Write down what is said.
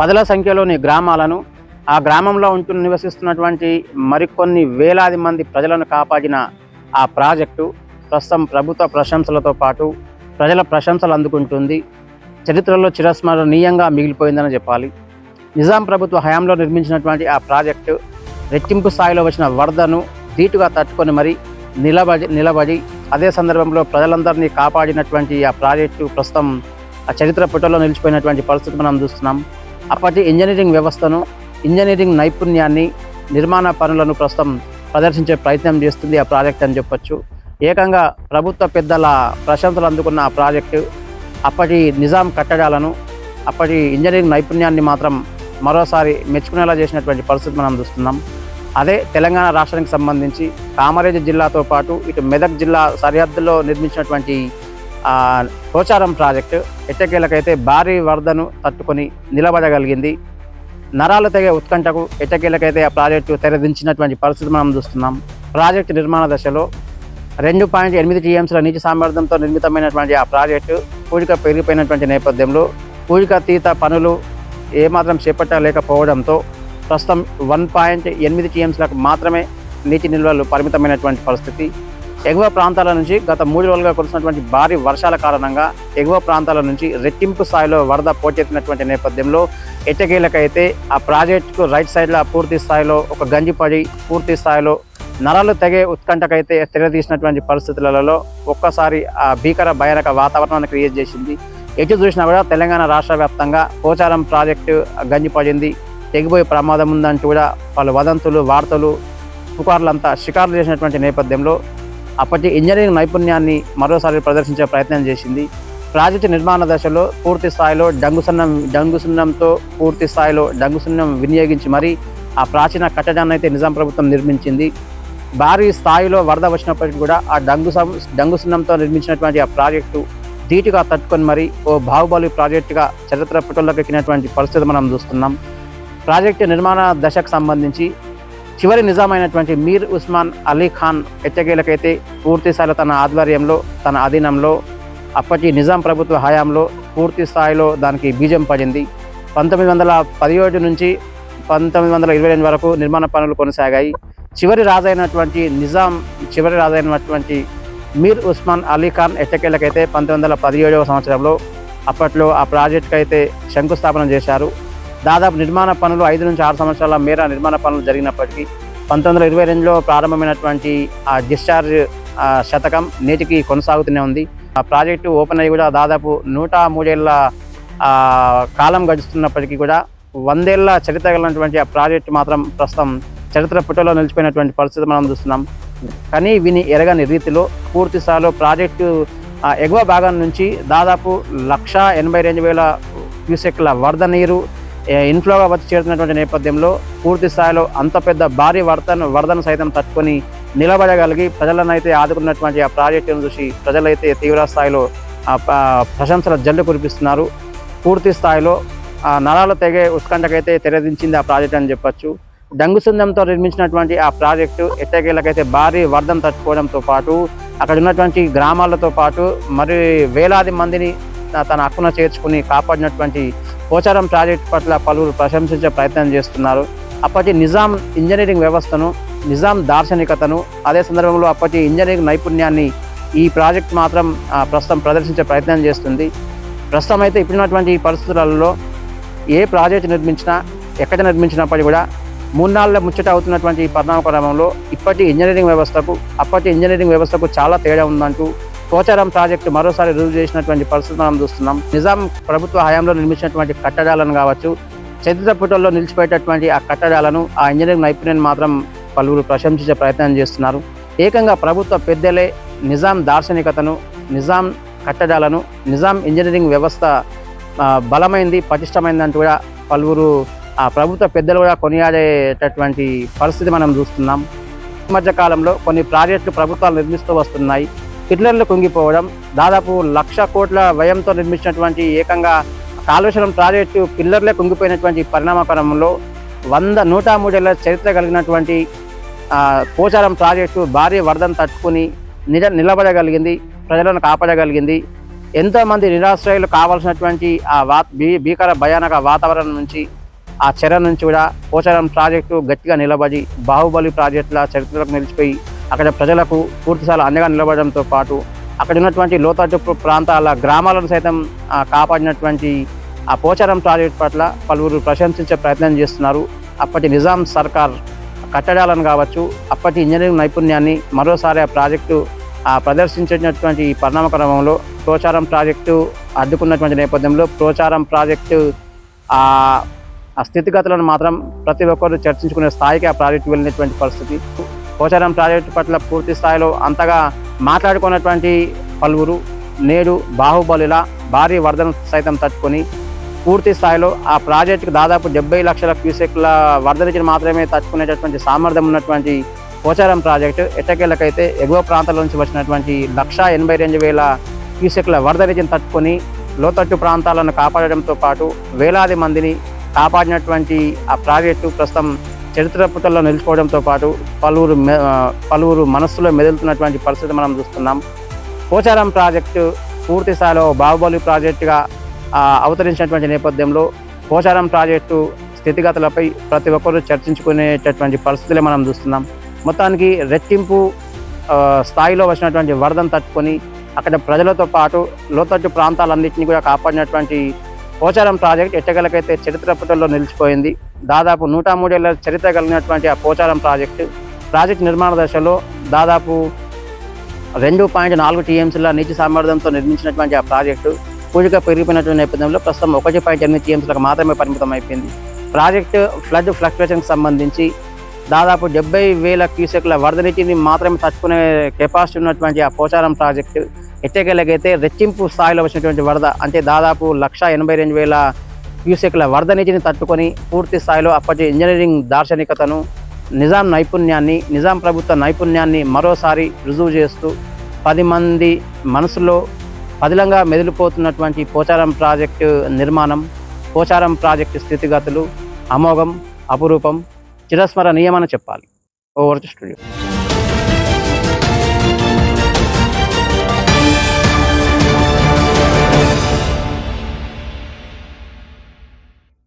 పదుల సంఖ్యలోని గ్రామాలను, ఆ గ్రామంలో నివసిస్తున్నటువంటి మరికొన్ని వేలాది మంది ప్రజలను కాపాడిన ఆ ప్రాజెక్టు ప్రస్తుతం ప్రభుత్వ ప్రశంసలతో పాటు ప్రజల ప్రశంసలు అందుకుంటుంది. చరిత్రలో చిరస్మరణీయంగా మిగిలిపోయిందని చెప్పాలి. నిజాం ప్రభుత్వ హయాంలో నిర్మించినటువంటి ఆ ప్రాజెక్టు రెట్టింపు స్థాయిలో వచ్చిన వరదను ధీటుగా తట్టుకొని మరీ నిలబడి అదే సందర్భంలో ప్రజలందరినీ కాపాడినటువంటి ఆ ప్రాజెక్టు ప్రస్తుతం ఆ చరిత్ర పుటల్లో నిలిచిపోయినటువంటి పరిస్థితి మనం చూస్తున్నాం. అప్పటి ఇంజనీరింగ్ వ్యవస్థను, ఇంజనీరింగ్ నైపుణ్యాన్ని, నిర్మాణ పనులను ప్రస్తుతం ప్రదర్శించే ప్రయత్నం చేస్తుంది ఆ ప్రాజెక్ట్ అని చెప్పొచ్చు. ఏకంగా ప్రభుత్వ పెద్దల ప్రశంసలు అందుకున్న ఆ ప్రాజెక్టు అప్పటి నిజాం కట్టడాలను, అప్పటి ఇంజనీరింగ్ నైపుణ్యాన్ని మాత్రం మరోసారి మెచ్చుకునేలా చేసినటువంటి పరిస్థితి మనం చూస్తున్నాం. అదే తెలంగాణ రాష్ట్రానికి సంబంధించి కామారెడ్డి జిల్లాతో పాటు ఇటు మెదక్ జిల్లా సరిహద్దులో నిర్మించినటువంటి పోచారం ప్రాజెక్టు ఎట్టకేలకైతే భారీ వరదను తట్టుకొని నిలబడగలిగింది. నరాలు తెగే ఉత్కంఠకు ఎట్టకేలకైతే ఆ ప్రాజెక్టు తెరదించినటువంటి పరిస్థితి మనం చూస్తున్నాం. ప్రాజెక్టు నిర్మాణ దశలో 2.8 టీఎంసీల నీటి సామర్థ్యంతో నిర్మితమైనటువంటి ఆ ప్రాజెక్టు పూడిక పెరిగిపోయినటువంటి నేపథ్యంలో పూడికతీత పనులు ఏమాత్రం చేపట్టలేకపోవడంతో ప్రస్తుతం 1.8 టీఎంసీలకు మాత్రమే నీటి నిల్వలు పరిమితమైనటువంటి పరిస్థితి. ఎగువ ప్రాంతాల నుంచి గత 3 రోజులుగా కురిసినటువంటి భారీ వర్షాల కారణంగా ఎగువ ప్రాంతాల నుంచి రెట్టింపు స్థాయిలో వరద పోటెత్తినటువంటి నేపథ్యంలో ఎట్టకేలకైతే ఆ ప్రాజెక్టుకు రైట్ సైడ్లో పూర్తి స్థాయిలో ఒక గంజి పడి పూర్తి స్థాయిలో నరాలు తెగే ఉత్కంఠకైతే తెరదీసినటువంటి పరిస్థితులలో ఒక్కసారి ఆ భీకర భయానక వాతావరణాన్ని క్రియేట్ చేసింది. ఎటు చూసినా కూడా తెలంగాణ రాష్ట్ర వ్యాప్తంగా పోచారం ప్రాజెక్టు గంజి పడింది, తెగిపోయే ప్రమాదం ఉందంటూ కూడా వాళ్ళు వదంతులు, వార్తలు, పుకార్లంతా షికారులు చేసినటువంటి నేపథ్యంలో అప్పటి ఇంజనీరింగ్ నైపుణ్యాన్ని మరోసారి ప్రదర్శించే ప్రయత్నం చేసింది. ప్రాజెక్టు నిర్మాణ దశలో పూర్తి స్థాయిలో డంగుసున్నంతో పూర్తి స్థాయిలో డంగుసున్నం వినియోగించి మరీ ఆ ప్రాచీన కట్టడాన్ని అయితే నిజాం ప్రభుత్వం నిర్మించింది. భారీ స్థాయిలో వరద వచ్చినప్పటికీ కూడా ఆ డంగుసున్నంతో నిర్మించినటువంటి ఆ ప్రాజెక్టు ధీటుగా తట్టుకొని మరి ఓ బాహుబలి ప్రాజెక్టుగా చరిత్ర పుటల్లోకి ఎక్కినటువంటి పరిస్థితి మనం చూస్తున్నాం. ప్రాజెక్టు నిర్మాణ దశకు సంబంధించి చివరి నిజామైనటువంటి మీర్ ఉస్మాన్ అలీ ఖాన్ ఎట్టకేలకైతే పూర్తి స్థాయిలో తన ఆధ్వర్యంలో, తన అధీనంలో అప్పటి నిజాం ప్రభుత్వ హయాంలో పూర్తి స్థాయిలో దానికి బీజం పడింది. 1917 నుంచి 1922 వరకు నిర్మాణ పనులు కొనసాగాయి. చివరి రాజైనటువంటి మీర్ ఉస్మాన్ అలీ ఖాన్ ఎట్టకేలకైతే 1917వ సంవత్సరంలో అప్పట్లో ఆ ప్రాజెక్టుకి అయితే శంకుస్థాపన చేశారు. దాదాపు నిర్మాణ పనులు 5 నుంచి 6 సంవత్సరాల మేర నిర్మాణ పనులు జరిగినప్పటికీ 1922లో ప్రారంభమైనటువంటి ఆ డిశ్చార్జ్ శతకం నేటికి కొనసాగుతూనే ఉంది. ఆ ప్రాజెక్టు ఓపెన్ అయ్యి కూడా దాదాపు 103 ఏళ్ళ కాలం గడుస్తున్నప్పటికీ కూడా 100 ఏళ్ళ చరిత్ర కలిగినటువంటి ఆ ప్రాజెక్టు మాత్రం ప్రస్తుతం చరిత్ర పుటలో నిలిచిపోయినటువంటి పరిస్థితి మనం చూస్తున్నాం. కానీ విని ఎరగని రీతిలో పూర్తి స్థాయిలో ప్రాజెక్టు ఎగువ భాగం నుంచి దాదాపు 1,82,000 క్యూసెక్ల వరద నీరు ఇన్ఫ్లోగా వచ్చి చేరుతున్నటువంటి నేపథ్యంలో పూర్తి స్థాయిలో అంత పెద్ద భారీ వరదను సైతం తట్టుకొని నిలబడగలిగి ప్రజలను అయితే ఆదుకున్నటువంటి ఆ ప్రాజెక్టును చూసి ప్రజలైతే తీవ్ర స్థాయిలో ప్రశంసల జల్లు కురిపిస్తున్నారు. పూర్తి స్థాయిలో నరాలు తెగే ఉత్కంఠకైతే తెరదించింది ఆ ప్రాజెక్ట్ అని చెప్పొచ్చు. డంగుసుందంతో నిర్మించినటువంటి ఆ ప్రాజెక్టు ఎట్టకేలకైతే భారీ వరదను తట్టుకోవడంతో పాటు అక్కడ ఉన్నటువంటి గ్రామాలతో పాటు మరి వేలాది మందిని తన హక్కున చేర్చుకుని కాపాడినటువంటి పోచారం ప్రాజెక్టు పట్ల పలువురు ప్రశంసించే ప్రయత్నం చేస్తున్నారు. అప్పటి నిజాం ఇంజనీరింగ్ వ్యవస్థను, నిజాం దార్శనికతను, అదే సందర్భంలో అప్పటి ఇంజనీరింగ్ నైపుణ్యాన్ని ఈ ప్రాజెక్ట్ మాత్రం ప్రస్తుతం ప్రదర్శించే ప్రయత్నం చేస్తుంది. ప్రస్తుతం అయితే ఇప్పుడున్నటువంటి పరిస్థితులలో ఏ ప్రాజెక్టు నిర్మించినా, ఎక్కడ నిర్మించినప్పటికీ కూడా 3 నాళ్ళ ముచ్చట అవుతున్నటువంటి ఈ పరిణామ క్రమంలో ఇప్పటి ఇంజనీరింగ్ వ్యవస్థకు, అప్పటి ఇంజనీరింగ్ వ్యవస్థకు చాలా తేడా ఉందంటూ పోచారం ప్రాజెక్టు మరోసారి రుజువు చేసినటువంటి పరిస్థితి మనం చూస్తున్నాం. నిజాం ప్రభుత్వ హయాంలో నిర్మించినటువంటి కట్టడాలను కావచ్చు, చరిత్ర పుటల్లో నిలిచిపోయేటటువంటి ఆ కట్టడాలను, ఆ ఇంజనీరింగ్ నైపుణ్యాన్ని మాత్రం పలువురు ప్రశంసించే ప్రయత్నం చేస్తున్నారు. ఏకంగా ప్రభుత్వ పెద్దలే నిజాం దార్శనికతను, నిజాం కట్టడాలను, నిజాం ఇంజనీరింగ్ వ్యవస్థ బలమైంది, పటిష్టమైందంటూ కూడా పలువురు ఆ ప్రభుత్వ పెద్దలు కూడా కొనియాడేటటువంటి పరిస్థితి మనం చూస్తున్నాం. ఈ మధ్య కాలంలో కొన్ని ప్రాజెక్టులు ప్రభుత్వాలు నిర్మిస్తూ వస్తున్నాయి. పిల్లర్లు కుంగిపోవడం, దాదాపు 1,00,000 కోట్ల వ్యయంతో నిర్మించినటువంటి ఏకంగా కాళేశ్వరం ప్రాజెక్టు పిల్లర్లే కుంగిపోయినటువంటి పరిణామక్రమంలో 103 ఏళ్ల చరిత్ర కలిగినటువంటి పోచారం ప్రాజెక్టు భారీ వరదను తట్టుకుని నిలబడగలిగింది, ప్రజలను కాపాడగలిగింది. ఎంతోమంది నిరాశ్రయులు కావాల్సినటువంటి ఆ భీకర భయానక వాతావరణం నుంచి, ఆ చెర నుంచి కూడా పోచారం ప్రాజెక్టు గట్టిగా నిలబడి బాహుబలి ప్రాజెక్టుల చరిత్రలకు నిలిచిపోయి అక్కడ ప్రజలకు పూర్తిసార్లు అండగా నిలబడడంతో పాటు అక్కడ ఉన్నటువంటి లోతట్టు ప్రాంతాల గ్రామాలను సైతం కాపాడినటువంటి ఆ పోచారం ప్రాజెక్టు పట్ల పలువురు ప్రశంసించే ప్రయత్నం చేస్తున్నారు. అప్పటి నిజాం సర్కార్ కట్టడాలను కావచ్చు, అప్పటి ఇంజనీరింగ్ నైపుణ్యాన్ని మరోసారి ఆ ప్రాజెక్టు ప్రదర్శించినటువంటి ఈ పరిణామ క్రమంలో పోచారం ప్రాజెక్టు అడ్డుకున్నటువంటి నేపథ్యంలో పోచారం ప్రాజెక్టు ఆ స్థితిగతులను మాత్రం ప్రతి ఒక్కరు చర్చించుకునే స్థాయికి ఆ ప్రాజెక్టు వెళ్ళినటువంటి పరిస్థితి. పోచారం ప్రాజెక్టు పట్ల పూర్తి స్థాయిలో అంతగా మాట్లాడుకున్నటువంటి పలువురు నేడు బాహుబలిలా భారీ వరదను సైతం తట్టుకొని పూర్తి స్థాయిలో ఆ ప్రాజెక్టుకు దాదాపు 70 లక్షల క్యూసెక్ల వరద నీటిని మాత్రమే తట్టుకునేటటువంటి సామర్థ్యం ఉన్నటువంటి పోచారం ప్రాజెక్టు ఎట్టకేళ్ళకైతే ఎగువ ప్రాంతాల నుంచి వచ్చినటువంటి 1,82,000 క్యూసెక్ల వరద నీటిని తట్టుకొని లోతట్టు ప్రాంతాలను కాపాడడంతో పాటు వేలాది మందిని కాపాడినటువంటి ఆ ప్రాజెక్టు ప్రస్తుతం చరిత్ర పుటల్లో నిలిచిపోవడంతో పాటు పలువురు మనస్సులో మెదులుతున్నటువంటి పరిస్థితి మనం చూస్తున్నాం. పోచారం ప్రాజెక్టు పూర్తి స్థాయిలో బాహుబలి ప్రాజెక్టుగా అవతరించినటువంటి నేపథ్యంలో పోచారం ప్రాజెక్టు స్థితిగతులపై ప్రతి ఒక్కరూ చర్చించుకునేటటువంటి పరిస్థితులే మనం చూస్తున్నాం. మొత్తానికి రెట్టింపు స్థాయిలో వచ్చినటువంటి వరదను తట్టుకొని అక్కడ ప్రజలతో పాటు లోతట్టు ప్రాంతాలన్నింటినీ కూడా కాపాడినటువంటి పోచారం ప్రాజెక్ట్ ఎట్టగలకైతే చరిత్ర పుటల్లో నిలిచిపోయింది. దాదాపు 103 ఏళ్ల చరిత్ర కలిగినటువంటి ఆ పోచారం ప్రాజెక్ట్ నిర్మాణ దశలో దాదాపు 2.4 టీఎంసీల నీటి సామర్థ్యంతో నిర్మించినటువంటి ఆ ప్రాజెక్టు పూర్తిగా పెరిగిపోయినటువంటి నేపథ్యంలో ప్రస్తుతం 1.8 టీఎంసీలకు మాత్రమే పరిమితం అయిపోయింది. ప్రాజెక్టు ఫ్లడ్ ఫ్లక్చుయేషన్కి సంబంధించి దాదాపు 70,000 క్యూసెక్ల వరద నీటిని మాత్రమే తట్టుకునే కెపాసిటీ ఉన్నటువంటి ఆ పోచారం ప్రాజెక్టు ఎట్టకేలకైతే రెట్టింపు స్థాయిలో వచ్చినటువంటి వరద అంటే దాదాపు 1,82,000 క్యూసెక్ల వరద నీటిని తట్టుకొని పూర్తి స్థాయిలో అప్పటి ఇంజనీరింగ్ దార్శనికతను, నిజాం నైపుణ్యాన్ని, నిజాం ప్రభుత్వ నైపుణ్యాన్ని మరోసారి రుజువు చేస్తూ 10 మంది మనసులో పదిలంగా మెదిలిపోతున్నటువంటి పోచారం ప్రాజెక్టు నిర్మాణం, పోచారం ప్రాజెక్టు స్థితిగతులు అమోఘం, అపురూపం, చిరస్మరణీయమని చెప్పాలి. Over to studio.